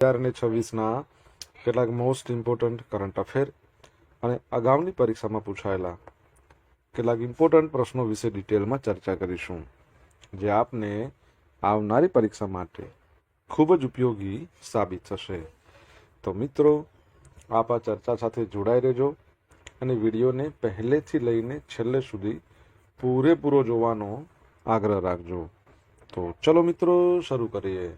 2026ના કેટલાક most important current affair અને અગાઉની પરીક્ષામાં પૂછાયેલા કેટલાક ઇમ્પોર્ટન્ટ પ્રશ્નો વિશે ડિટેલમાં ચર્ચા કરીશું, જે આપને આવનારી પરીક્ષા માટે ખૂબ જ ઉપયોગી સાબિત થશે. તો મિત્રો, આપ આ ચર્ચા સાથે જોડાઈ રહેજો અને વિડીયોને પહેલેથી લઈને છેલ્લે સુધી પૂરેપૂરો જોવાનો આગ્રહ રાખજો. તો ચલો મિત્રો, શરૂ કરીએ.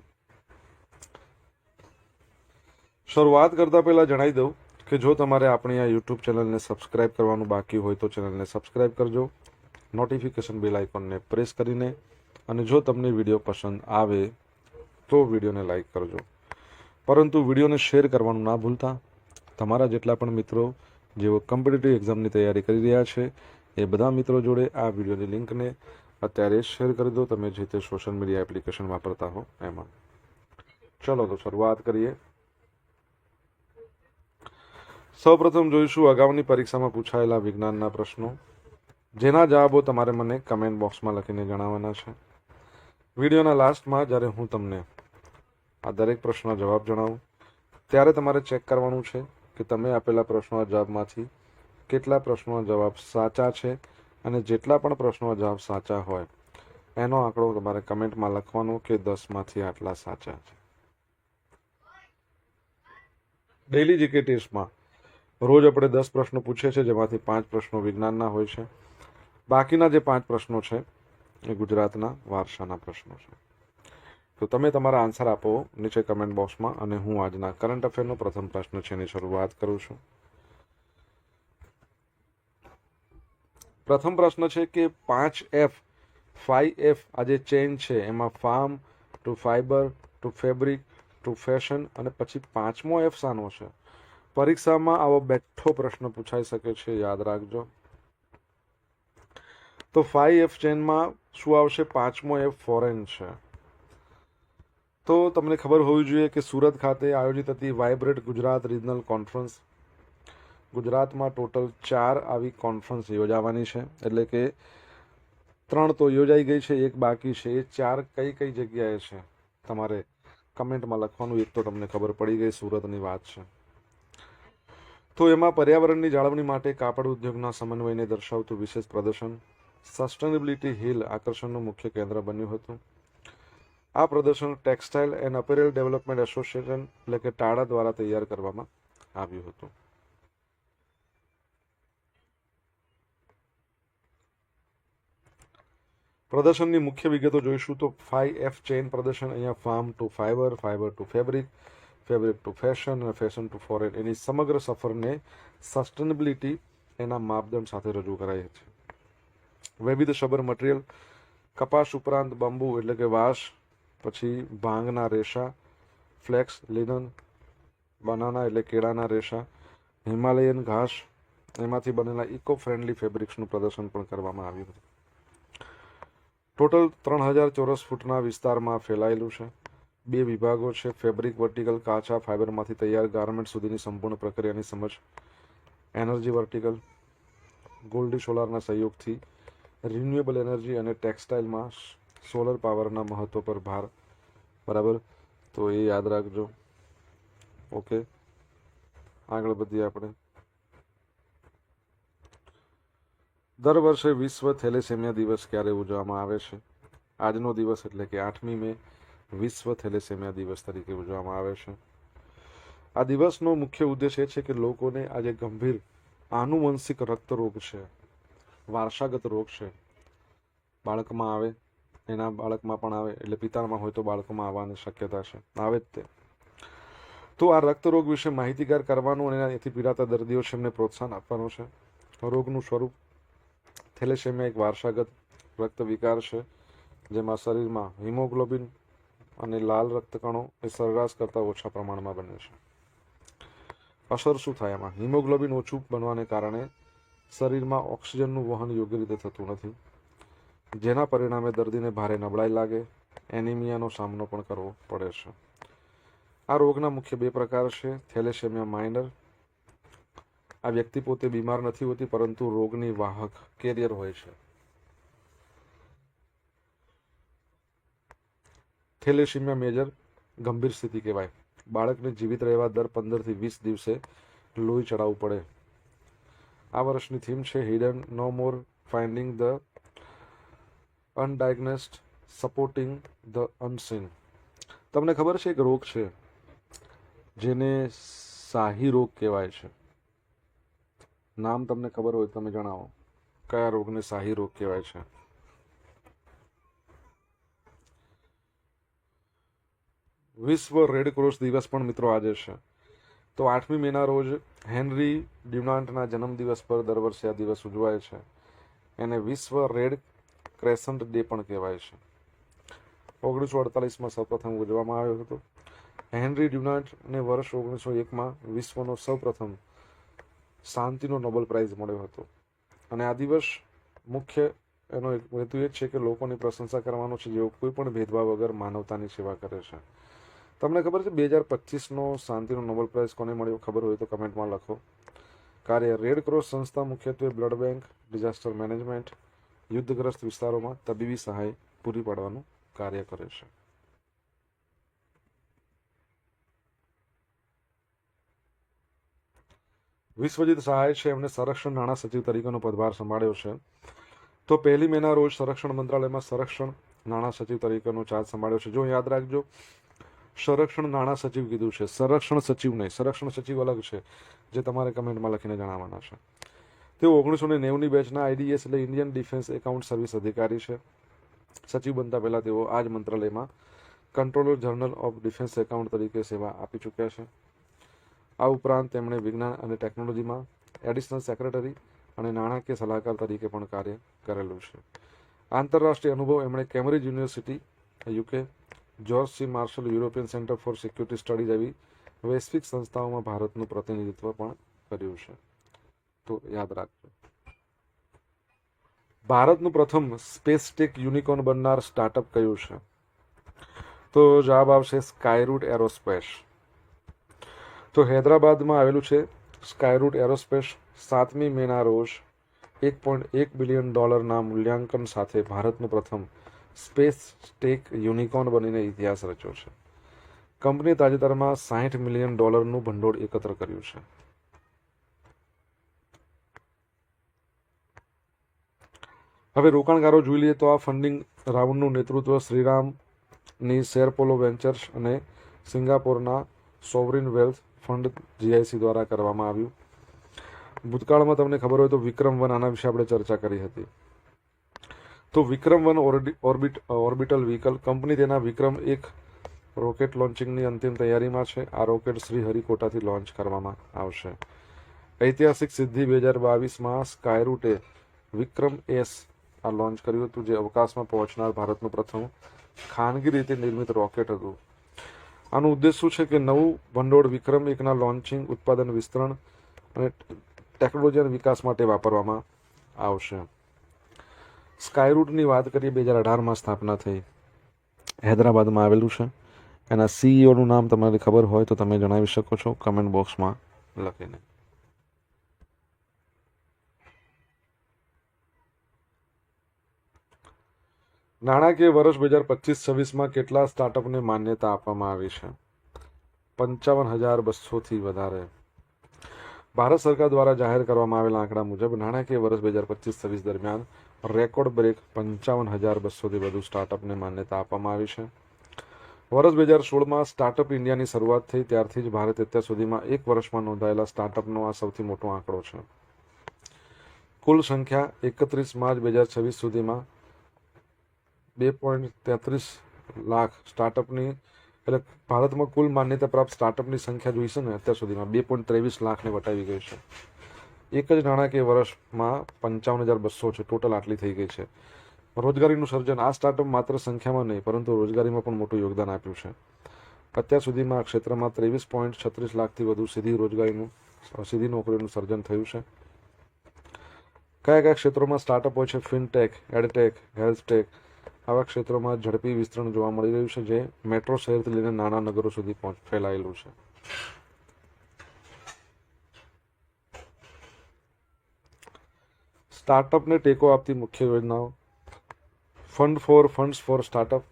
શરૂઆત કરતાં પહેલાં જણાવી દઉં કે જો તમારે આપણી આ યુટ્યુબ ચેનલને સબસ્ક્રાઇબ કરવાનું બાકી હોય તો ચેનલને સબસ્ક્રાઇબ કરજો, નોટિફિકેશન બેલ આઇકોનને પ્રેસ કરીને, અને જો તમને વિડીયો પસંદ આવે તો વિડીયોને લાઈક કરજો. પરંતુ વિડીયોને શેર કરવાનું ના ભૂલતા. તમારા જેટલા પણ મિત્રો જેઓ કોમ્પિટિટિવ એક્ઝામની તૈયારી કરી રહ્યા છે એ બધા મિત્રો જોડે આ વિડીયોની લિંકને અત્યારે શેર કરી દો, તમે જે તે સોશિયલ મીડિયા એપ્લિકેશન વાપરતા હો એમાં. ચલો તો શરૂઆત કરીએ. સૌપ્રથમ જોઈશું અગાઉની પરીક્ષામાં પૂછાયેલા વિજ્ઞાનના પ્રશ્નો, જેના જવાબો તમારે મને કમેન્ટ બોક્સમાં લખીને જણાવવાના છે. વિડીયોના લાસ્ટમાં જ્યારે હું તમને આ દરેક પ્રશ્નના જવાબ જણાવું ત્યારે તમારે ચેક કરવાનું છે કે તમે આપેલા પ્રશ્નોના જવાબમાંથી કેટલા પ્રશ્નોના જવાબ સાચા છે, અને જેટલા પણ પ્રશ્નોના જવાબ સાચા હોય એનો આંકડો તમારે કમેન્ટમાં લખવાનો કે 10માંથી આટલા સાચા છે. ડેઇલી જીકે ટેસ્ટમાં રોજ આપણે 10 પ્રશ્નો પૂછીએ છીએ, જેમાંથી 5 પ્રશ્નો વિજ્ઞાનના હોય છે. બાકીના જે 5 પ્રશ્નો છે એ ગુજરાતના વારસાના પ્રશ્નો છે. તો તમે તમારા આન્સર આપો નીચે કમેન્ટ બોક્સમાં, અને હું આજના કરંટ અફેરનો પ્રથમ પ્રશ્ન છે એની શરૂઆત કરું છું. પ્રથમ પ્રશ્ન છે કે 5F 5F આ જે ચેન છે એમાં farm to fibre to fabric to fashion અને પછી 5મો F શાનો છે? પરીક્ષામાં આવો બેઠો પ્રશ્ન પૂછાઈ શકે છે, યાદ રાખજો. તો 5F ચેનમાં શું આવશે? 5મો F ફોરેન છે. તો તમને ખબર હોવી જોઈએ કે સુરત ખાતે આયોજિત હતી વાઇબ્રન્ટ ગુજરાત રિજનલ કોન્ફરન્સ. ગુજરાતમાં ટોટલ 4 આવી કોન્ફરન્સ યોજાવાની છે, એટલે કે 3 તો યોજાઈ ગઈ છે, 1 બાકી છે. એ 4 કઈ કઈ જગ્યાએ છે તમારે કમેન્ટમાં લખવાનું. એક તો તમને ખબર પડી ગઈ, સુરતની વાત છે. તો એમાં પર્યાવરણની જાળવણી માટે કાપડ ઉદ્યોગના સમન્વયને દર્શાવતું વિશેષ પ્રદર્શન સસ્ટેનેબિલિટી હિલ આકર્ષણનું મુખ્ય કેન્દ્ર બન્યું હતું. આ પ્રદર્શન ટેક્સટાઇલ એન્ડ અપેરેલ ડેવલપમેન્ટ એસોસિએશન એટલે કે ટાડા દ્વારા તૈયાર કરવામાં આવ્યું હતું. પ્રદર્શનની મુખ્ય વિગતો જોઈશું તો 5F ચેઇન પ્રદર્શન, અહીંયા farm to fibre, fibre to fabric, fabric to fashion અને ફેશન ટુ ફોરેન, એની સમગ્ર સફરને સસ્ટેનેબિલિટી એના માપદંડ સાથે રજૂ કરાઈ છે. વૈવિધ્યસભર મટીરિયલ, કપાસ ઉપરાંત બંબુ એટલે કે વાંસ, પછી ભાંગના રેશા, ફ્લેક્સ, લિનન, બનાના એટલે કેળાના રેશા, હિમાલયન ઘાસ, એમાંથી બનેલા ઇકો ફ્રેન્ડલી ફેબ્રિક્સનું પ્રદર્શન પણ કરવામાં આવ્યું હતું. ટોટલ 3000 ચોરસ ફૂટના વિસ્તારમાં ફેલાયેલું છે. 2 વિભાગો છે, ફેબ્રિક વર્ટિકલ, કાચા ફાઈબરમાંથી તૈયાર ગાર્મેન્ટ સુધીની સંપૂર્ણ પ્રક્રિયાની સમજ. એનર્જી વર્ટિકલ, ગોલ્ડી સોલારના સહયોગથી રિન્યુએબલ એનર્જી અને ટેક્સટાઇલમાં સોલર પાવરના મહત્વ પર ભાર. બરાબર, તો એ યાદ રાખજો. ઓકે, આગળ વધીએ આપણે. દર વર્ષે વિશ્વ થેલેસેમિયા દિવસ ક્યારે ઉજવવામાં આવે છે? આજનો દિવસ એટલે કે 8મી મે વિશ્વ થેલેસેમિયા દિવસ તરીકે ઉજવવામાં આવે છે. આ દિવસનો મુખ્ય ઉદ્દેશ એ છે કે લોકોને આ જે ગંભીર આનુવંશિક રક્તરોગ છે, વારસાગત રોગ છે, બાળકમાં આવે, એના બાળકમાં પણ આવે, એટલે પિતામાં હોય તો બાળકોમાં આવવાની શક્યતા છે, આવે જ તે. તો આ રક્તરોગ વિશે માહિતીગાર કરવાનું અને એનાથી પીડાતા દર્દીઓ છે એમને પ્રોત્સાહન આપવાનું છે. રોગનું સ્વરૂપ: થેલેસેમિયા એક વારસાગત રક્ત વિકાર છે, જેમાં શરીરમાં હિમોગ્લોબિન અને લાલ રક્તકણો એ સરેરાશ કરતાં ઓછા પ્રમાણમાં બને છે. અસર શું થાય એમાં? હિમોગ્લોબિન ઓછું બનવાને કારણે શરીરમાં ઓક્સિજનનું વહન યોગ્ય રીતે થતું નથી, જેના પરિણામે દર્દીને ભારે નબળાઈ લાગે, એનિમિયાનો સામનો પણ કરવો પડે છે. આ રોગના મુખ્ય 2 પ્રકાર છે. થેલેસેમિયા માઇનર, આ વ્યક્તિ પોતે બીમાર નથી હોતી પરંતુ રોગની વાહક કેરિયર હોય છે. થેલેસેમિયા મેજર, ગંભીર સ્થિતિ કહેવાય. બાળકને જીવિત રહેવા દર 15 થી 20 દિવસે લોહી ચડાવવું પડે. આ વર્ષની થીમ છે hidden no more finding the undiagnosed supporting the unseen. તમને ખબર છે એક રોગ છે જેને શાહી રોગ કહેવાય છે. નામ તમને ખબર હોય તમે જણાવો કયા રોગને શાહી રોગ કહેવાય છે. વિશ્વ રેડ ક્રોસ દિવસ પણ મિત્રો આજે છે. તો 8મી મેના રોજ હેનરી ડ્યુનાન્ટના જન્મદિવસ પર દર વર્ષે આ દિવસ ઉજવાય છે. એને વિશ્વ રેડ ક્રેસન્ટ ડે પણ કહેવાય છે. 1948માં સૌપ્રથમ ઉજવવામાં આવ્યો હતો. હેનરી ડ્યુનાન્ટને વર્ષ 1901માં વિશ્વનો સૌપ્રથમ શાંતિનો નોબેલ પ્રાઇઝ મળ્યો હતો. અને આ દિવસ મુખ્ય એનો એક હેતુ એ છે કે લોકોની પ્રશંસા કરવાનો છે જેઓ કોઈ પણ ભેદભાવ વગર માનવતાની સેવા કરે છે. તમને ખબર છે 2025નો શાંતિનો નોબેલ પ્રાઇઝ કોને મળ્યો? ખબર હોય તો કમેન્ટમાં લખો. કાર્ય રેડ ક્રોસ સંસ્થા મુખ્યત્વે બ્લડ બેંક, ડિઝાસ્ટર મેનેજમેન્ટ, યુદ્ધગ્રસ્ત વિસ્તારોમાં તબીબી સહાય પૂરી પાડવાનું કાર્ય કરે છે. વિશ્વજીત સહાય છે એમને સંરક્ષણ નાણાં સચિવ તરીકેનો પદભાર સંભાળ્યો છે. તો 1 મેના રોજ સંરક્ષણ મંત્રાલયમાં સંરક્ષણ નાણાં સચિવ તરીકેનો ચાર્જ સંભાળ્યો છે. જો યાદ રાખજો, સંરક્ષણ નાણાં સચિવ કીધું છે, સંરક્ષણ સચિવ નહીં. સંરક્ષણ સચિવ અલગ છે જે તમારે કમેન્ટમાં લખીને જણાવવાના છે. તેઓ 1990ની બેચના IDS એટલે ઇન્ડિયન ડિફેન્સ એકાઉન્ટ સર્વિસ અધિકારી છે. સચિવ બનતા પહેલા તેઓ આ જ મંત્રાલયમાં controller general of defence account તરીકે સેવા આપી ચૂક્યા છે. આ ઉપરાંત તેમણે વિજ્ઞાન અને ટેકનોલોજીમાં એડિશનલ સેક્રેટરી અને નાણાકીય સલાહકાર તરીકે પણ કાર્ય કરેલું છે. આંતરરાષ્ટ્રીય અનુભવ એમણે Cambridge university UK, George C Marshall European centre for security studies જેવી વૈશ્વિક સંસ્થાઓમાં ભારતનું પ્રતિનિધિત્વ પણ કર્યું છે. તો યાદ રાખજો. ભારતનું પ્રથમ સ્પેસ ટેક યુનિકોર્ન બનનાર સ્ટાર્ટઅપ કયું છે? તો જવાબ આવશે સ્કાયરૂટ એરોસ્પેસ. તો હૈદરાબાદમાં આવેલું છે સ્કાયરૂટ એરોસ્પેસ. 7મી મેના રોજ $1.1 બિલિયન મૂલ્યાંકન સાથે ભારતનું પ્રથમ સ્પેસ ટેક યુનિકોર્ન બનીને ઇતિહાસ રચ્યો છે. કંપની તાજેતરમાં $60 મિલિયન ભંડોળ એકત્ર કર્યું છે. હવે રોકાણકારો જોઈ લઈએ તો આ ફંડિંગ રાઉન્ડનું નેતૃત્વ શ્રીરામની શેરપોલો વેન્ચર્સ અને સિંગાપોરના સોવરિન વેલ્થ ફંડ GIC દ્વારા કરવામાં આવ્યું. ભૂતકાળમાં તમને ખબર હોય તો વિક્રમ-1 આના વિશે આપણે ચર્ચા કરી હતી. તો વિક્રમ-1 ઓર્બિટલ વ્હીકલ કંપની તેના વિક્રમ-1 રોકેટ લોન્ચિંગની અંતિમ તૈયારીમાં છે. આ રોકેટ શ્રીહરિકોટાથી લોન્ચ કરવામાં આવશે. ઐતિહાસિક સિદ્ધિ 2022માં સ્કાયરૂટે વિક્રમ-S આ લોન્ચ કર્યું હતું, જે અવકાશમાં પહોંચનાર ભારતનું પ્રથમ ખાનગી રીતે નિર્મિત રોકેટ હતું. આનું ઉદ્દેશ શું છે કે નવું ભંડોળ વિક્રમ-1ના લોન્ચિંગ, ઉત્પાદન, વિસ્તરણ અને ટેકનોલોજી અને વિકાસ માટે વાપરવામાં આવશે. સ્કાયરૂટની વાત કરીએ, 2018માં સ્થાપના થઈ, હૈદરાબાદમાં આવેલું છે. એના CEOનું નામ તમારે ખબર હોય તો તમે જણાવી શકો છો કમેન્ટ બોક્સમાં લખીને. નાણાકીય વર્ષ 2025-26માં કેટલા સ્ટાર્ટઅપને માન્યતા આપવામાં આવી છે? 55,200થી વધારે. ભારત સરકાર દ્વારા જાહેર કરવામાં આવેલા આંકડા મુજબ નાણાકીય વર્ષ 2025-26 દરમિયાન રેકોર્ડ બ્રેક 55,200થી વધુ સ્ટાર્ટઅપને માન્યતા આપવામાં આવી છે. વર્ષ 2016માં સ્ટાર્ટઅપ ઇન્ડિયાની શરૂઆત થઈ ત્યારથી જ ભારત અત્યાર સુધીમાં એક વર્ષમાં નોંધાયેલા સ્ટાર્ટઅપનો આ સૌથી મોટો આંકડો છે. કુલ સંખ્યા 31 માર્ચ 2026 સુધીમાં 2.33 લાખ સ્ટાર્ટઅપની, એટલે ભારતમાં કુલ માન્યતા પ્રાપ્ત સ્ટાર્ટઅપની સંખ્યા જોઈશે ને અત્યાર સુધીમાં 2.23 લાખને વટાવી ગઈ છે. એક જ નાણાકીય વર્ષમાં 55,200 છે, ટોટલ આટલી થઈ ગઈ છે. રોજગારીનું સર્જન, આ સ્ટાર્ટઅપ માત્ર સંખ્યામાં નહીં પરંતુ રોજગારીમાં પણ મોટું યોગદાન આપ્યું છે. અત્યાર સુધીમાં આ ક્ષેત્રમાં 23.36 લાખથી વધુ સીધી નોકરીઓનું સર્જન થયું છે. કયા કયા ક્ષેત્રોમાં સ્ટાર્ટઅપ હોય છે? Fintech, edtech, હેલ્થટેક. આવા ક્ષેત્રોમાં ઝડપી વિસ્તરણ જોવા મળી રહ્યું છે, જે મેટ્રો શહેરથી લઈને નાના નગરો સુધી ફેલાયેલું છે. સ્ટાર્ટઅપને ટેકો આપતી મુખ્ય યોજનાઓ: ફંડ્સ ફોર સ્ટાર્ટઅપ,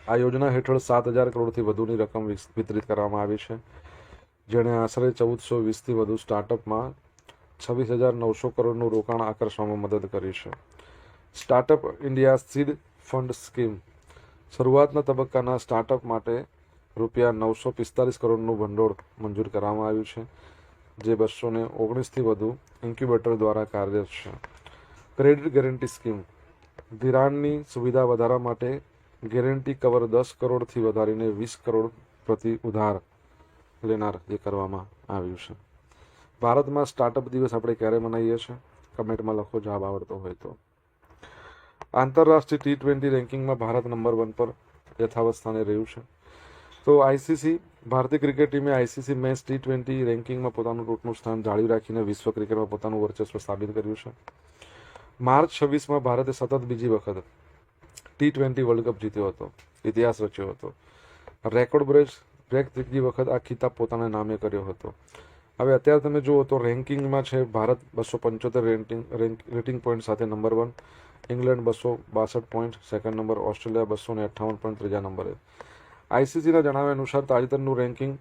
આ યોજના હેઠળ 7,000 કરોડથી વધુની રકમ વિતરિત કરવામાં આવી છે, જેણે આશરે 1420થી વધુ સ્ટાર્ટઅપમાં 26,900 કરોડનું રોકાણ આકર્ષવામાં મદદ કરી છે. Startup India seed fund scheme શરૂઆતના તબક્કાના સ્ટાર્ટઅપ માટે ₹945 કરોડનું ભંડોળ મંજૂર કરવામાં આવ્યું છે, જે 219થી વધુ ઇન્ક્યુબેટર દ્વારા કાર્યરત છે. ક્રેડિટ ગેરંટી સ્કીમ ધિરાણની સુવિધા વધારવા માટે ગેરંટી કવર 10 કરોડથી વધારીને 20 કરોડ પ્રતિ ઉધાર લેનાર એ કરવામાં આવ્યું છે. ભારતમાં સ્ટાર્ટઅપ દિવસ આપણે ક્યારે મનાવીએ છીએ? કમેન્ટમાં લખો જવાબ આવડતો હોય તો. આંતરરાષ્ટ્રીય T20 રેન્કિંગમાં ભારત નંબર 1 પર યથાવત સ્થાને રહ્યું છે. તો આઈસીસી ભારતીય ક્રિકેટ ટીમે આઈસીસી મેચ T20 રેન્કિંગમાં પોતાનું ટોચનું સ્થાન જાળવી રાખીને વિશ્વ ક્રિકેટમાં પોતાનું વર્ચસ્વ સાબિત કર્યું છે. માર્ચ 26માં ભારતે સતત બીજી વખત T20 વર્લ્ડ કપ જીત્યો હતો, ઇતિહાસ રચ્યો હતો. રેકોર્ડ બ્રેક ત્રીજી વખત આ ખિતાબ પોતાના નામે કર્યો હતો. હવે અત્યારે તમે જુઓ તો રેન્કિંગમાં છે ભારત 275 રેટિંગ પોઈન્ટ સાથે number 1, England 262 point second number, Australia 258 point ત્રીજા નંબરે. આઈસીસીના જણાવ્યા અનુસાર તાજેતરનું રેન્કિંગ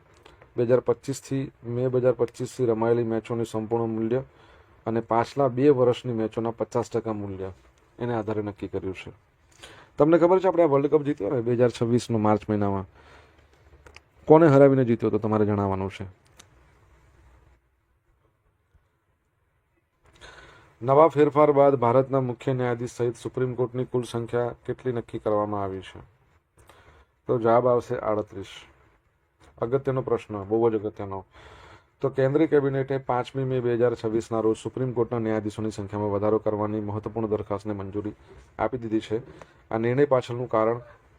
2025થી મે 2025થી રમાયેલી મેચોની સંપૂર્ણ મૂલ્ય અને પાછલા 2 વર્ષની મેચોના 50% મૂલ્ય એને આધારે નક્કી કર્યું છે. તમને ખબર છે આપણે આ વર્લ્ડ કપ જીત્યો ને 2026નો માર્ચ મહિનામાં, કોને હરાવીને જીત્યો તો તમારે જણાવવાનું છે. નવા ફેરફાર બાદ ભારતના મુખ્ય ન્યાયાધીશ સહિત સુપ્રીમ કોર્ટની કુલ સંખ્યા કેટલી નક્કી કરવામાં આવી છે? તો જવાબ આવશે 38. અગત્યનો પ્રશ્ન, બહુ જ અગત્યનો. તો કેન્દ્રીય કેબિનેટે 5મી મે 2026ના રોજ સુપ્રીમ કોર્ટના ન્યાયાધીશોની સંખ્યામાં વધારો કરવાની મહત્વપૂર્ણ દરખાસ્તને મંજૂરી આપી દીધી છે. આ નિર્ણય પાછળનું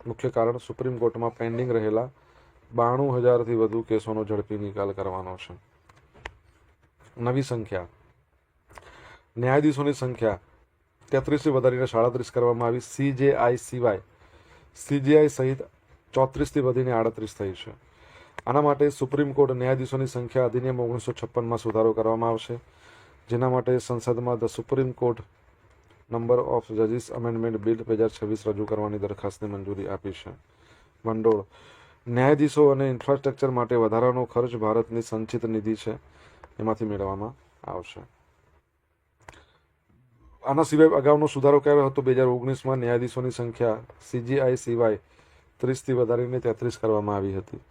મુખ્ય કારણ સુપ્રીમ કોર્ટમાં પેન્ડિંગ રહેલા 92,000થી વધુ કેસોનો ઝડપી નિકાલ કરવાનો છે. નવી સંખ્યા ન્યાયાધીશોની સંખ્યા 33થી વધારીને 37 કરવામાં આવી. સીજેઆઈ સહિત 34થી વધીને 38 થઈ છે. આના માટે સુપ્રીમ કોર્ટ ન્યાયાધીશોની સંખ્યા અધિનિયમ 1956માં સુધારો કરવામાં આવશે, જેના માટે સંસદમાં the supreme court number of જજીસ અમેન્ડમેન્ટ બિલ 2026 રજૂ કરવાની દરખાસ્તને મંજૂરી આપી છે. ભંડોળ ન્યાયાધીશો અને ઇન્ફ્રાસ્ટ્રક્ચર માટે વધારાનો ખર્ચ ભારતની સંચિત નિધિ છે એમાંથી મેળવવામાં આવશે. આના સિવાય અગાઉનો સુધારો કર્યો હતો 2019માં ન્યાયાધીશોની સંખ્યા સીજીઆઈ સિવાય 30થી વધારીને 33 કરવામાં આવી હતી.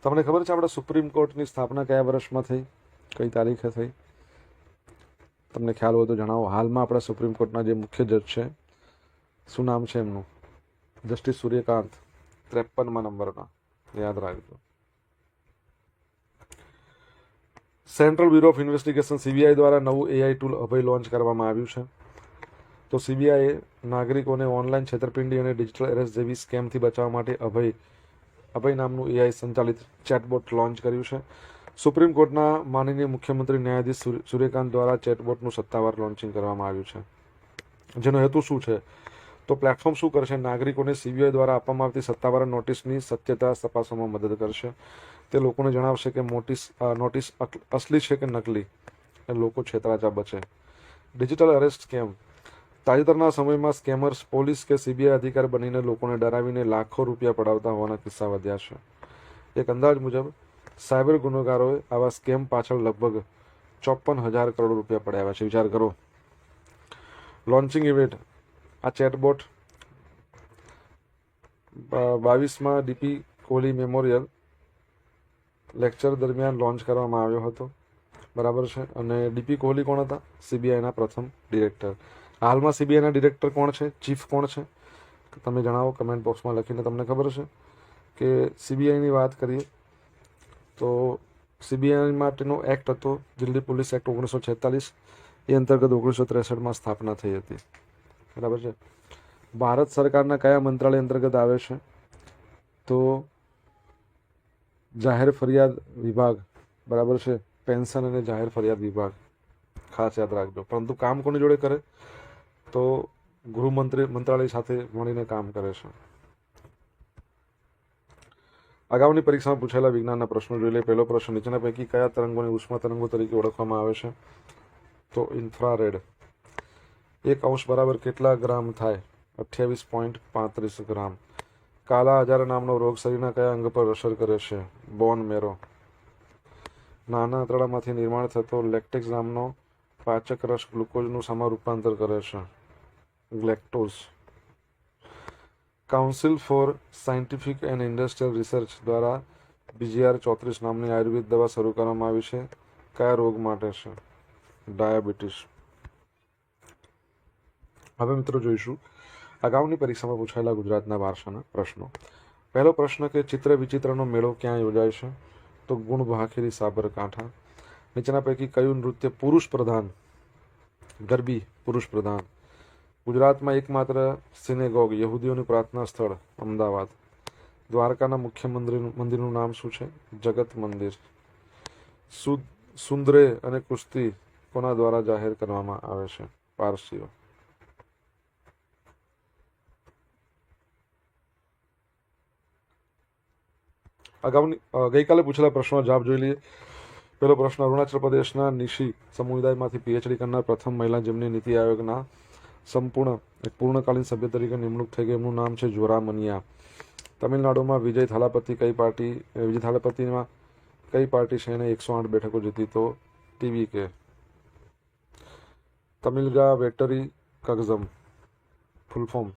તમને ખબર છે આપણા સુપ્રીમ કોર્ટની સ્થાપના કયા વર્ષમાં થઈ, કઈ તારીખે થઈ? તમને ખ્યાલ હોય તો જણાવો. હાલમાં આપણા સુપ્રીમ કોર્ટના જે મુખ્ય જજ છે, શું નામ છે એમનું? જસ્ટિસ સૂર્યકાંત, 53મા નંબરના, યાદ રાખજો. Central bureau of investigation CBI દ્વારા નવું એઆઈ ટૂલ અભય લોન્ચ કરવામાં આવ્યું છે. તો સીબીઆઈએ નાગરિકોને ઓનલાઈન છેતરપિંડી અને ડિજિટલ એરેસ્ટ જેવી સ્કેમથી બચાવવા માટે અભય નામનું એઆઈ સંચાલિત ચેટબોટ લોન્ચ કર્યું છે. સુપ્રીમ કોર્ટના માનનીય મુખ્યમંત્રી ન્યાયાધીશ સૂર્યકાંત દ્વારા ચેટબોટનું સત્તાવાર લોન્ચિંગ કરવામાં આવ્યું છે. જેનો હેતુ શું છે? તો પ્લેટફોર્મ શું કરશે? નાગરિકોને સીબીઆઈ દ્વારા આપવામાં આવતી સત્તાવાર નોટિસની સત્યતા તપાસવામાં મદદ કરશે. તે લોકોને જણાવશે કે નોટિસ અસલી છે કે નકલી, એ લોકો છેતરાતા બચે. ડિજિટલ અરેસ્ટ સ્કેમ તાજેતરના સમયમાં સ્કેમર્સ પોલીસ કે સીબીઆઈ અધિકારી બનીને લોકોને ડરાવીને લાખો રૂપિયા પડાવતા હોવાના કિસ્સા વધ્યા છે. એક અંદાજ મુજબ સાયબર ગુનેગારોએ આવા સ્કેમ પાછળ લગભગ 54,000 કરોડ રૂપિયા પડાવ્યા છે. વિચાર કરો. લોન્ચિંગ ઇવેન્ટ આ ચેટબોટ 22માં ડીપી કોહલી મેમોરિયલ લેક્ચર દરમિયાન લોન્ચ કરવામાં આવ્યો હતો, બરાબર છે. અને ડીપી કોહલી કોણ હતા? સીબીઆઈના પ્રથમ ડિરેક્ટર. હાલમાં સીબીઆઈના ડિરેક્ટર કોણ છે? ચીફ કોણ છે? તમે જણાવો કમેન્ટ બોક્સમાં લખીને. તમને ખબર છે કે સીબીઆઈની વાત કરીએ તો સીબીઆઈ માટેનો એક્ટ હતો દિલ્હી પોલીસ એક્ટ 1946. એ અંતર્ગત 1963માં સ્થાપના થઈ હતી, બરાબર છે. ભારત સરકારના કયા મંત્રાલય અંતર્ગત આવે છે? તો જાહેર ફરિયાદ વિભાગ, બરાબર છે. પેન્શન અને જાહેર ફરિયાદ વિભાગ, ખાસ યાદ રાખજો. પરંતુ કામ કોની જોડે કરે? તો મંત્રાલય સાથે મળીને કામ કરે છે. અગાઉની પરીક્ષામાં પૂછાયેલા વિજ્ઞાનના પ્રશ્નો જોઈ લે. પહેલો પ્રશ્ન, નીચેના પૈકી કયા તરંગોને ઉષ્મા તરંગો તરીકે ઓળખવામાં આવે છે? તો ઇન્ફ્રારેડ. 1 અંશ બરાબર કેટલા ગ્રામ થાય? 28.35 ગ્રામ. કાલા આજાર નામનો રોગ શરીરના કયા અંગ પર અસર કરે છે? બોન મેરો. નાના આંતરડામાંથી નિર્માણ થતો લેક્ટેક્સ નામનો પાચક રસ ગ્લુકોઝનું શામાં રૂપાંતર કરે છે? Galactose. Council for scientific and industrial research દ્વારા BGR-34 નામની આયુર્વેદ દવા શરૂ કરવામાં આવી છે. કયા રોગ માટે છે? ડાયાબિટીસ. હવે મિત્રો જોઈશું અગાઉની પરીક્ષામાં પૂછાયેલા ગુજરાતના વારસાના પ્રશ્નો. પહેલો પ્રશ્ન કે ચિત્ર વિચિત્રનો મેળો ક્યાં યોજાય છે? તો ગુણ ભાખેરી, સાબરકાંઠા. નીચેના પૈકી કયું નૃત્ય પુરુષ પ્રધાન? ગરબી પુરુષ પ્રધાન. ગુજરાતમાં એકમાત્ર સિનેગોગ યહૂદીઓનું પ્રાર્થના સ્થળ અમદાવાદ. દ્વારકાના મુખ્ય મંદિરનું નામ શું છે? જગત મંદિર. સુંદરે અને કુસ્તી કોના દ્વારા જાહેર કરવામાં આવે છે? પારસીઓ. ગઈકાલે પૂછેલા પ્રશ્નો જવાબ જોઈ લઈએ. પહેલો પ્રશ્ન, અરુણાચલ પ્રદેશના નિશી સમુદાયમાંથી PhD કરનાર પ્રથમ મહિલા જેમની નીતિ આયોગના પૂર્ણકાલીન સભ્ય તરીકે નિમણૂક થઈ ગઈ, એમનું નામ છે જોરામનિયા. તમિલનાડુમાં વિજય થાલાપતિમાં કઈ પાર્ટી છે એને 108 બેઠકો જીતી? તો TVK. તમિલગા વેટરી કગઝમ full form.